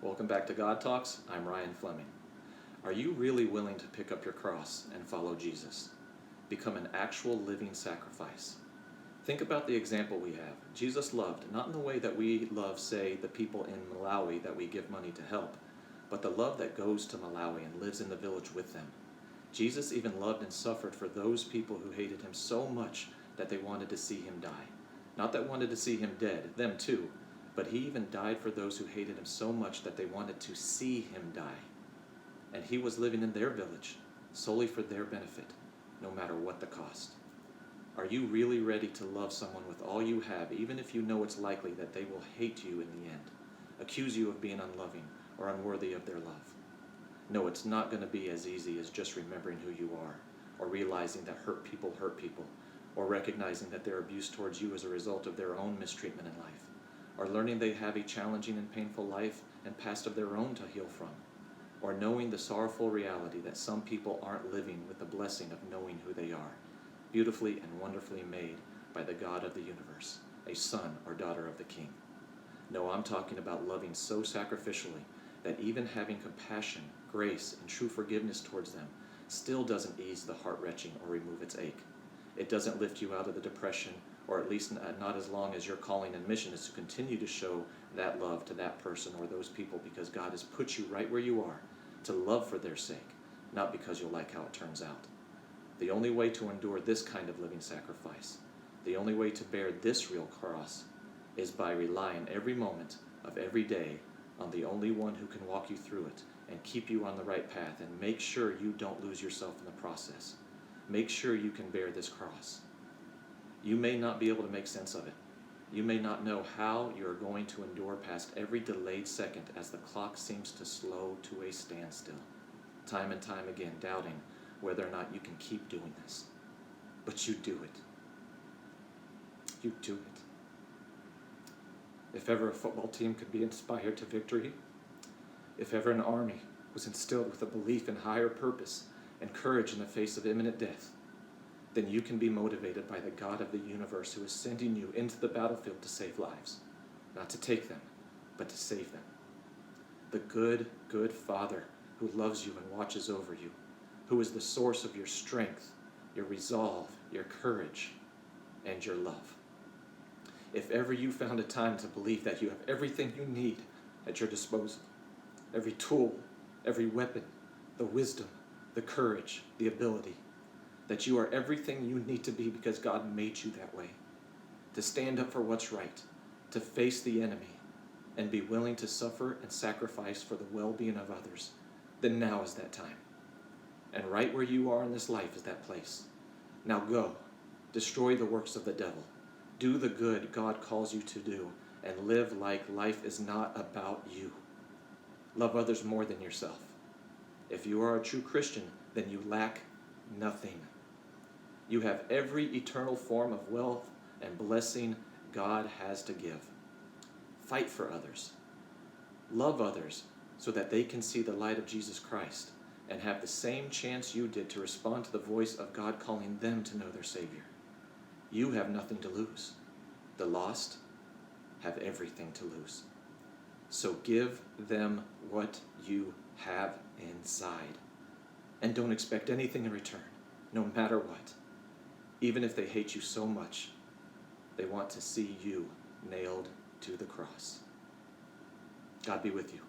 Welcome back to God Talks. I'm Ryan Fleming. Are you really willing to pick up your cross and follow Jesus? Become an actual living sacrifice. Think about the example we have. Jesus loved, not in the way that we love, say, the people in Malawi that we give money to help, but the love that goes to Malawi and lives in the village with them. Jesus even loved and suffered for those people who hated him so much that they wanted to see him die. Not that wanted to see him dead, them too, but he even died for those who hated him so much that they wanted to see him die. And he was living in their village, solely for their benefit, no matter what the cost. Are you really ready to love someone with all you have, even if you know it's likely that they will hate you in the end, accuse you of being unloving or unworthy of their love? No, it's not going to be as easy as just remembering who you are, or realizing that hurt people, or recognizing that their abuse towards you is a result of their own mistreatment in life, or learning they have a challenging and painful life and past of their own to heal from, or knowing the sorrowful reality that some people aren't living with the blessing of knowing who they are, beautifully and wonderfully made by the God of the universe, a son or daughter of the King. No, I'm talking about loving so sacrificially that even having compassion, grace, and true forgiveness towards them still doesn't ease the heart-wrenching or remove its ache. It doesn't lift you out of the depression, or at least not as long as your calling and mission is to continue to show that love to that person or those people, because God has put you right where you are to love for their sake, not because you'll like how it turns out. The only way to endure this kind of living sacrifice, the only way to bear this real cross, is by relying every moment of every day on the only one who can walk you through it and keep you on the right path and make sure you don't lose yourself in the process. Make sure you can bear this cross. You may not be able to make sense of it. You may not know how you are going to endure past every delayed second as the clock seems to slow to a standstill, time and time again doubting whether or not you can keep doing this. But you do it. You do it. If ever a football team could be inspired to victory, if ever an army was instilled with a belief in higher purpose and courage in the face of imminent death, then you can be motivated by the God of the universe who is sending you into the battlefield to save lives, not to take them, but to save them. The good, good Father who loves you and watches over you, who is the source of your strength, your resolve, your courage, and your love. If ever you found a time to believe that you have everything you need at your disposal, every tool, every weapon, the wisdom, the courage, the ability, that you are everything you need to be because God made you that way, to stand up for what's right, to face the enemy, and be willing to suffer and sacrifice for the well-being of others, then now is that time. And right where you are in this life is that place. Now go, destroy the works of the devil, do the good God calls you to do, and live like life is not about you. Love others more than yourself. If you are a true Christian, then you lack nothing. You have every eternal form of wealth and blessing God has to give. Fight for others. Love others so that they can see the light of Jesus Christ and have the same chance you did to respond to the voice of God calling them to know their Savior. You have nothing to lose. The lost have everything to lose. So give them what you have inside. And don't expect anything in return, no matter what. Even if they hate you so much, they want to see you nailed to the cross. God be with you.